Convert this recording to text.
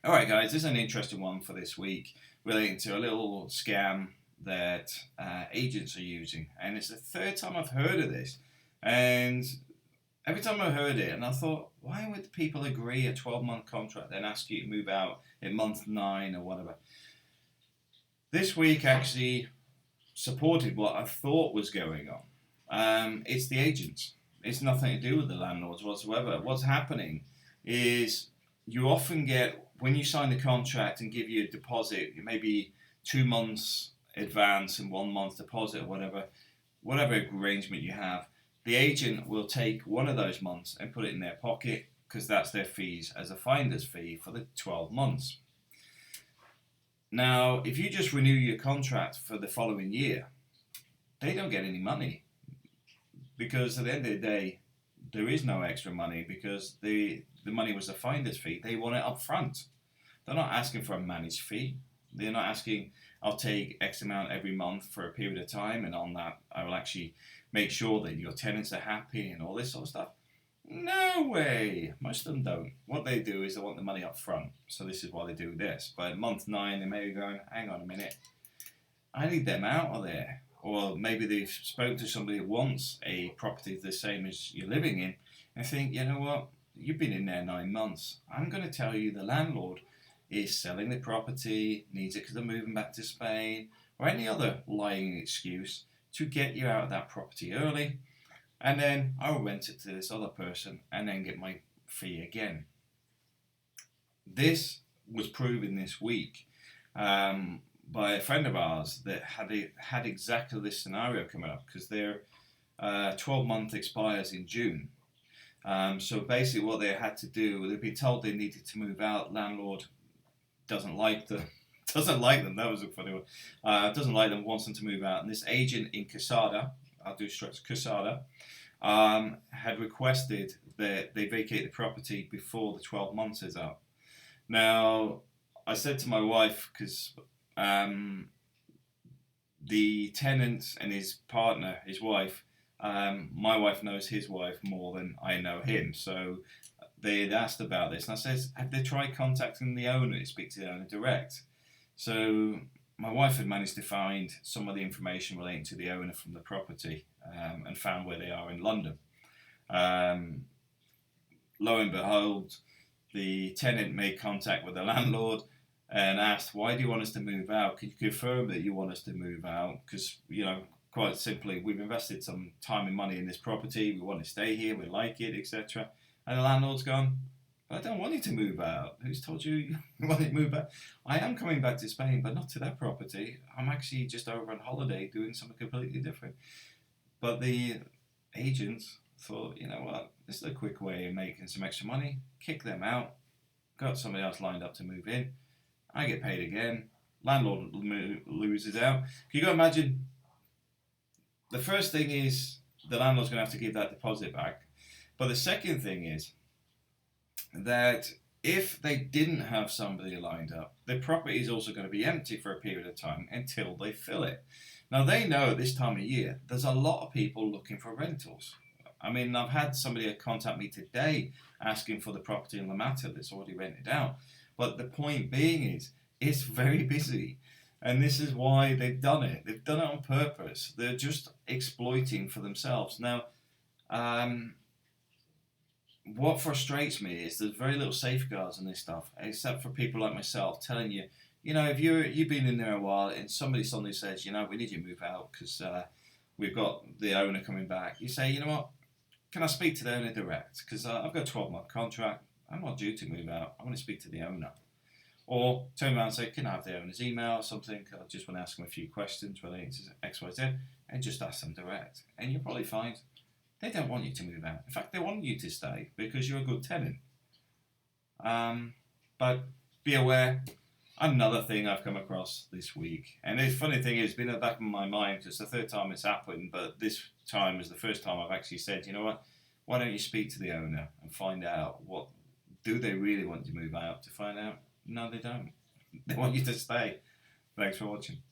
Alright guys, this is an interesting one for this week relating to a little scam that agents are using, and it's the third time I've heard of this. And every time I heard it, and I thought, why would people agree a 12-month contract then ask you to move out in month 9 or whatever? This week actually supported what I thought was going on. It's the agents. It's nothing to do with the landlords whatsoever. What's happening is you often get, when you sign the contract and give you a deposit, maybe 2 months advance and 1 month deposit or whatever arrangement you have, the agent will take one of those months and put it in their pocket because that's their fees as a finder's fee for the 12 months. Now, if you just renew your contract for the following year, they don't get any money because at the end of the day, there is no extra money because the money was a finder's fee. They want it up front. They're not asking for a managed fee. They're not asking, I'll take X amount every month for a period of time, and on that, I will actually make sure that your tenants are happy and all this sort of stuff. No way. Most of them don't. What they do is they want the money up front. So this is why they do this. But at month 9, they may be going, hang on a minute, I need them out of there. Or maybe they've spoken to somebody who wants a property the same as you're living in and think, you know what, you've been in there 9 months. I'm going to tell you the landlord is selling the property, needs it because they're moving back to Spain, or any other lying excuse to get you out of that property early. And then I'll rent it to this other person and then get my fee again. This was proven this week by a friend of ours that had exactly this scenario come up because their 12-month expires in June. So basically what they had to do, they'd been told they needed to move out. Landlord doesn't like them. Doesn't like them. That was a funny one. Doesn't like them. Wants them to move out. And this agent in Casada, I'll do stress Casada, had requested that they vacate the property before the 12 months is up. Now, I said to my wife because the tenant and his partner, his wife, my wife knows his wife more than I know him. So they had asked about this, and I says, have they tried contacting the owner to speak to the owner direct? So my wife had managed to find some of the information relating to the owner from the property and found where they are in London. Lo and behold, the tenant made contact with the landlord and asked, why do you want us to move out? Can you confirm that you want us to move out? Because, quite simply, we've invested some time and money in this property. We want to stay here. We like it, etc. And the landlord's gone, but I don't want you to move out. Who's told you you want to move out? I am coming back to Spain, but not to that property. I'm actually just over on holiday doing something completely different. But the agents thought, you know what, this is a quick way of making some extra money. Kick them out. Got somebody else lined up to move in. I get paid again. Landlord loses out. Can you go imagine? The first thing is the landlord's going to have to give that deposit back. But the second thing is that if they didn't have somebody lined up, the property is also going to be empty for a period of time until they fill it. Now they know at this time of year there's a lot of people looking for rentals. I mean, I've had somebody contact me today asking for the property in La Mata that's already rented out. But the point being is, it's very busy. And this is why they've done it. They've done it on purpose. They're just exploiting for themselves. Now, what frustrates me is there's very little safeguards on this stuff, except for people like myself telling you, if you've been in there a while and somebody suddenly says, we need you to move out because we've got the owner coming back. You say, you know what, can I speak to the owner direct? Because I've got a 12-month contract. I'm not due to move out. I want to speak to the owner. Or turn around and say, can I have the owner's email or something? I just want to ask them a few questions relating to X, Y, Z, and just ask them direct. And you'll probably find they don't want you to move out. In fact, they want you to stay because you're a good tenant. But be aware, another thing I've come across this week. And the funny thing is, it's been in the back of my mind because it's the third time it's happened, but this time is the first time I've actually said, you know what, why don't you speak to the owner and find out what do they really want you to move out? To find out, no, they don't. They want you to stay. Thanks for watching.